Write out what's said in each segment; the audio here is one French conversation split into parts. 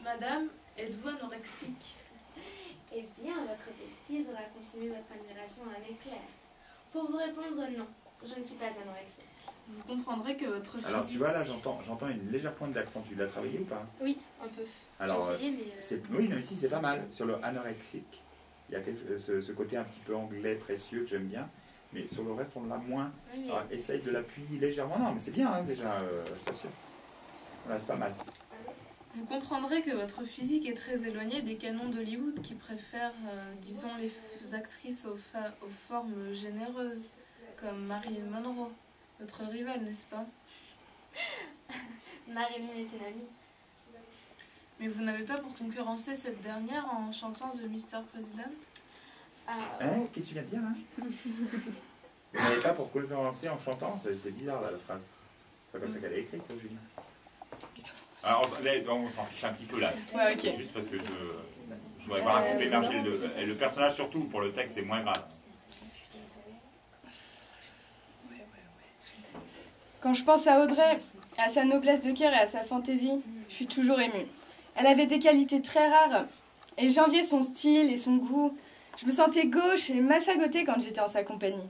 Madame, êtes-vous anorexique? Eh bien, votre bêtise aura consumé votre admiration à un éclair. Pour vous répondre, non, je ne suis pas anorexique. Vous comprendrez que votre physique... Alors tu vois là, j'entends une légère pointe d'accent. Tu l'as travaillé ou pas? Oui, un peu. Alors, j'ai essayé, mais... oui, non, mais si, c'est pas mal. Sur le anorexique, il y a ce côté un petit peu anglais précieux que j'aime bien. Mais sur le reste, on l'a moins. Oui, mais... Alors, essaye de l'appuyer légèrement. Non, mais c'est bien, hein, déjà, je t'assure. Voilà, c'est pas mal. Vous comprendrez que votre physique est très éloignée des canons d'Hollywood qui préfèrent, disons, les actrices aux formes généreuses, comme Marilyn Monroe, votre rivale, n'est-ce pas? Marilyn est une amie. Mais vous n'avez pas pour concurrencer cette dernière en chantant The Mr. President? Hein? Qu'est-ce que tu viens de dire, là? Vous n'avez pas pour concurrencer en chantant? C'est bizarre, là, la phrase. C'est pas comme ça qu'elle est écrite, ça, Julien. Alors, on s'en fiche un petit peu, là. Ouais, ok. Juste parce que je voudrais voir un peu émerger le personnage, surtout pour le texte, c'est moins grave. Quand je pense à Audrey, à sa noblesse de cœur et à sa fantaisie, je suis toujours émue. Elle avait des qualités très rares et j'enviais son style et son goût. Je me sentais gauche et mal fagotée quand j'étais en sa compagnie.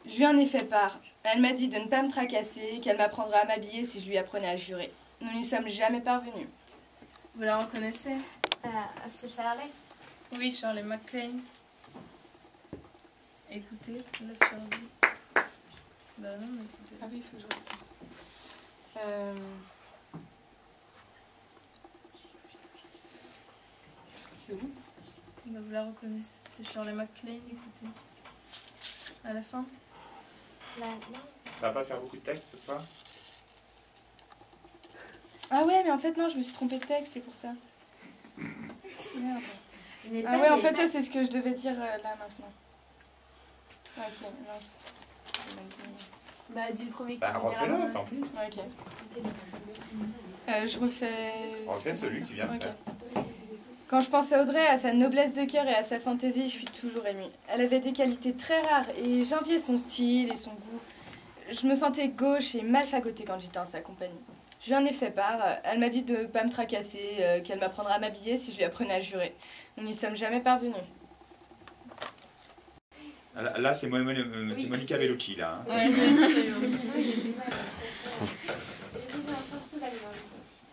Je lui en ai fait part. Elle m'a dit de ne pas me tracasser, qu'elle m'apprendrait à m'habiller si je lui apprenais à jurer. Nous n'y sommes jamais parvenus. Vous la reconnaissez? C'est Charlie. Oui, Shirley MacLaine. Écoutez, la survie. Bah non, mais c'était... Ah oui, il faut que je... C'est où? Bah, vous la reconnaissez, c'est Shirley MacLaine, écoutez. À la fin. Non. Ça va pas faire beaucoup de texte ce soir? Ah ouais, mais en fait non, je me suis trompée de texte, c'est pour ça. Merde. Ah Ah ouais, en fait ça c'est ce que je devais dire là maintenant. Ok, mince. Bah, dis le premier qui Bah, me dira refais-le, moi. tant pis. Ok. Je refais... Refais celui que tu viens de Ok. faire. Quand je pense à Audrey, à sa noblesse de cœur et à sa fantaisie, je suis toujours émue. Elle avait des qualités très rares et j'enviais son style et son goût. Je me sentais gauche et mal fagotée quand j'étais en sa compagnie. Je lui en ai fait part. Elle m'a dit de ne pas me tracasser, qu'elle m'apprendrait à m'habiller si je lui apprenais à jurer. Nous n'y sommes jamais parvenus. Là, c'est Monica Bellucci, là. Hein. Ouais,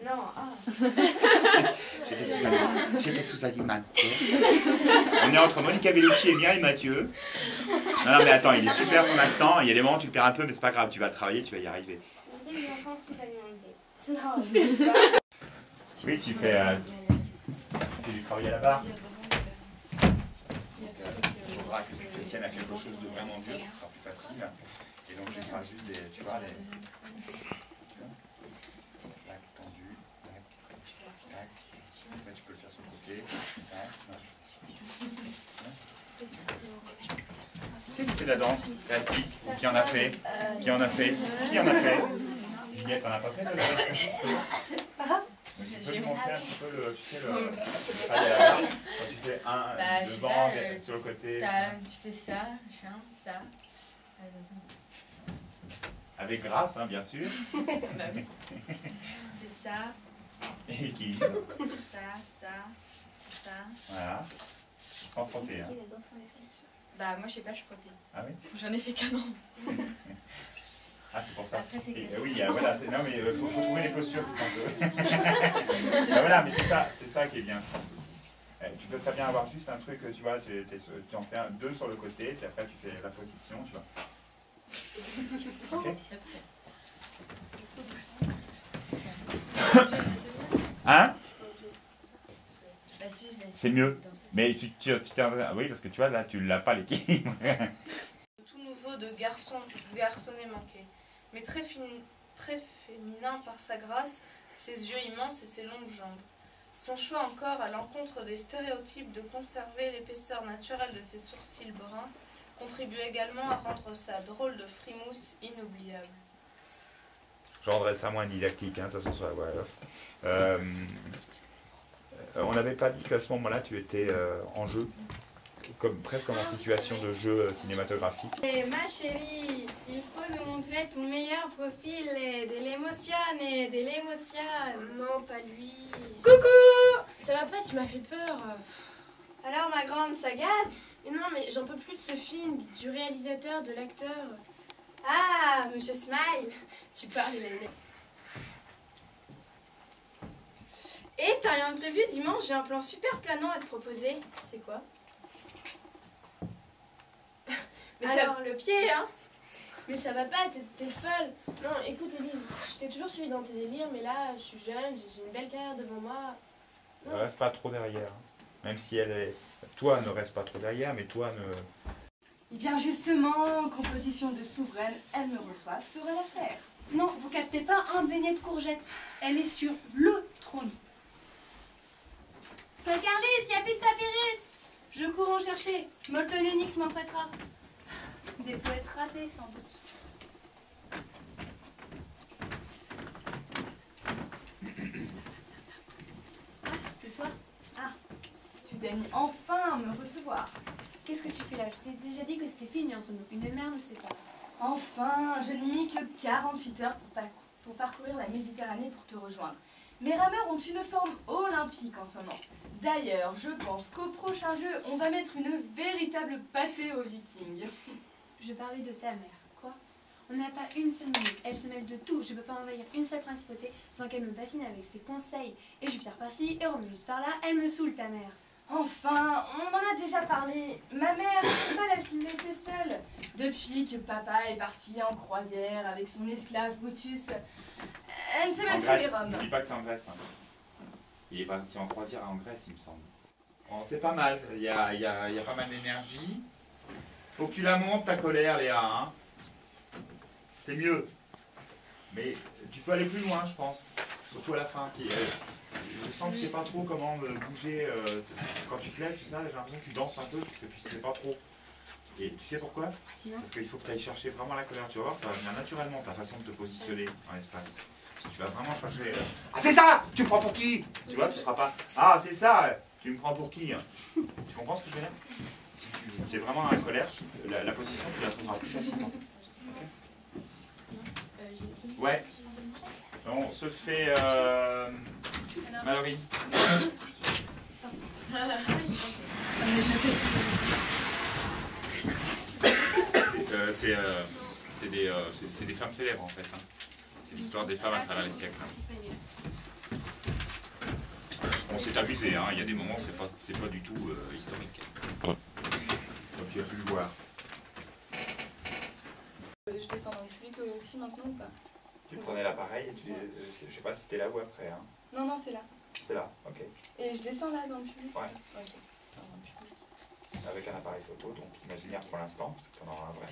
Non, J'étais sous alimenté. On est entre Monica Bellucci et Mireille Mathieu. Non, mais attends, il est super ton accent. Il y a des moments où tu le perds un peu, mais c'est pas grave. Tu vas le travailler, tu vas y arriver. Oui, tu fais du travail à la barre. Il faudra que tu te tiennes à quelque chose de vraiment dur, ce sera plus facile. Et donc, tu feras juste des, tu vois, les... Tac, tendu, tac, tac. Là, tu peux le faire sur le côté. C'est de la danse classique. Qui en a fait? Qui en a fait? Qui en a fait? Juliette, t'en as pas fait de la danse classique? Tu peux me montrer un petit peu le, tu sais, le travail à la barre, quand tu fais un devant, sur le côté. Tu fais ça, ça. Avec grâce, hein, bien sûr. Bah oui. C'est ça, Et équilibre. ça. Voilà. Sans frotter. Hein. Bah moi je sais pas, je frottais. Ah oui? J'en ai fait qu'un an. Ah, c'est pour ça. Après, t'es Et, classe. oui, voilà. Non, mais il faut trouver les postures qui sont un peu. Ben voilà, mais c'est ça qui est bien, je pense aussi. Tu peux très bien avoir juste un truc, tu vois, tu en fais deux sur le côté, puis après tu fais la position, tu vois. Ok? Hein? Bah si, je l'ai. C'est mieux. Mais tu oui, parce que tu vois, là, tu l'as pas l'équilibre. Tout nouveau de garçonnet manqué, mais très féminin par sa grâce, ses yeux immenses et ses longues jambes. Son choix encore à l'encontre des stéréotypes de conserver l'épaisseur naturelle de ses sourcils bruns contribue également à rendre sa drôle de frimousse inoubliable. Je rendrai ça moins didactique, hein, de toute façon, sur la voix off. On n'avait pas dit qu'à ce moment-là, tu étais en jeu, presque comme en situation de jeu cinématographique. Et ma chérie, il faut nous montrer ton meilleur profil de l'émotion. Non, pas lui. Coucou! Ça va pas, tu m'as fait peur. Alors, ma grande, ça gaze? Mais non, mais j'en peux plus de ce film, du réalisateur, de l'acteur. Ah, Monsieur Smile. Tu parles, il a une... Et t'as rien de prévu dimanche? J'ai un plan super planant à te proposer. C'est quoi? Mais alors, le pied, hein? Mais ça va pas, t'es folle. Non, écoute Élise, je t'ai toujours suivi dans tes délires, mais là, je suis jeune, j'ai une belle carrière devant moi. Ne reste pas trop derrière. Hein. Même si elle est... Toi, ne reste pas trop derrière, mais toi, ne... Eh bien justement, composition de souveraine, elle me reçoit, fera l'affaire. Non, vous captez pas un beignet de courgette. Elle est sur le trône. Sir Carlis, y a plus de papyrus. Je cours en chercher. Molten Unique m'en prêtera. Des poètes ratés, sans doute. Ah, c'est toi? Tu daignes enfin me recevoir. Qu'est-ce que tu fais là? Je t'ai déjà dit que c'était fini entre nous. Une mer nous sépare. Enfin, je n'ai mis que 48 heures pour parcourir la Méditerranée pour te rejoindre. Mes rameurs ont une forme olympique en ce moment. D'ailleurs, je pense qu'au prochain jeu, on va mettre une véritable pâtée aux vikings. Je parlais de ta mère. Quoi? On n'a pas une seule minute. Elle se mêle de tout. Je peux pas envahir une seule principauté sans qu'elle me bassine avec ses conseils. Et Jupiter par-ci et Romulus par-là. Elle me saoule, ta mère. Enfin, on en a déjà parlé. Ma mère ne peut pas la se laisser seule. Depuis que papa est parti en croisière avec son esclave Brutus, elle ne sait En même plus les Grèce. Roms. N'oublie pas que c'est en Grèce. Hein. Il est parti en croisière en Grèce, il me semble. Bon, c'est pas mal. Il y a pas mal d'énergie. Faut que tu la montes, ta colère, Léa. Hein. C'est mieux. Mais tu peux aller plus loin, je pense. Surtout à la fin. Je sens que tu sais pas trop comment bouger. Quand tu te lèves, tu sais, j'ai l'impression que tu danses un peu parce que tu sais pas trop. Et tu sais pourquoi? Parce qu'il faut que tu ailles chercher vraiment la colère. Tu vas voir, ça va venir naturellement, ta façon de te positionner dans l'espace. Si tu vas vraiment chercher... Ah, c'est ça! Tu me prends pour qui? Tu vois, tu seras pas... Ah, c'est ça! Tu me prends pour qui? Tu comprends ce que je veux dire? Si tu es vraiment dans la colère, la position, tu la trouveras plus facilement. Okay. Ouais. On se fait... Mallory. C'est des femmes célèbres en fait. Hein. C'est l'histoire des femmes à travers les siècles. Hein. On s'est abusé, hein. Il y a des moments c'est pas du tout historique. Donc tu as pu le voir. Je descends dans le public aussi maintenant ou pas? Tu prenais l'appareil et je sais pas si c'était là ou après. Hein. Non, non, c'est là. C'est là, ok. Et je descends là dans le public? Ouais. Ok. Dans le public. Avec un appareil photo, donc imaginaire pour l'instant, parce que tu en auras un vrai.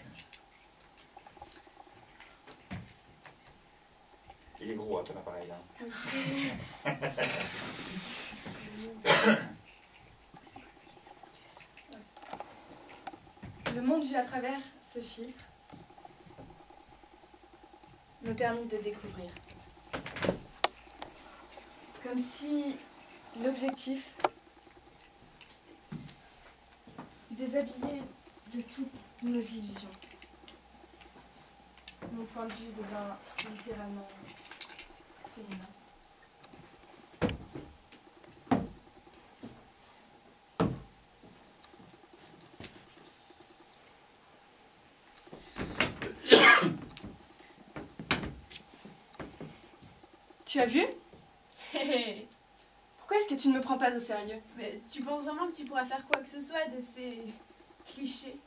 Il est gros, hein, ton appareil là. Le monde vu à travers ce filtre me permit de découvrir. Comme si l'objectif déshabillé de toutes nos illusions. Mon point de vue devint littéralement féminin. Tu as vu? Pourquoi est-ce que tu ne me prends pas au sérieux? Mais tu penses vraiment que tu pourras faire quoi que ce soit de ces clichés?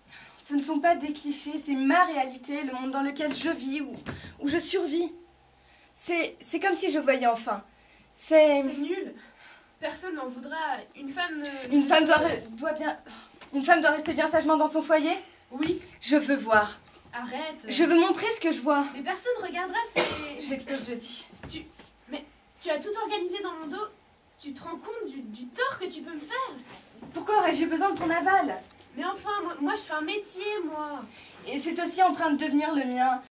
Ce ne sont pas des clichés, c'est ma réalité, le monde dans lequel je vis, où je survis. C'est comme si je voyais enfin. C'est nul. Personne n'en voudra. Une femme ne... Une femme doit rester bien sagement dans son foyer? Oui. Je veux voir. Arrête. Je veux montrer ce que je vois. Mais personne regardera, c'est... J'explose jeudi. Tu as tout organisé dans mon dos. Tu te rends compte du tort que tu peux me faire? Pourquoi aurais-je besoin de ton aval? Mais enfin, moi je fais un métier, moi. Et c'est aussi en train de devenir le mien.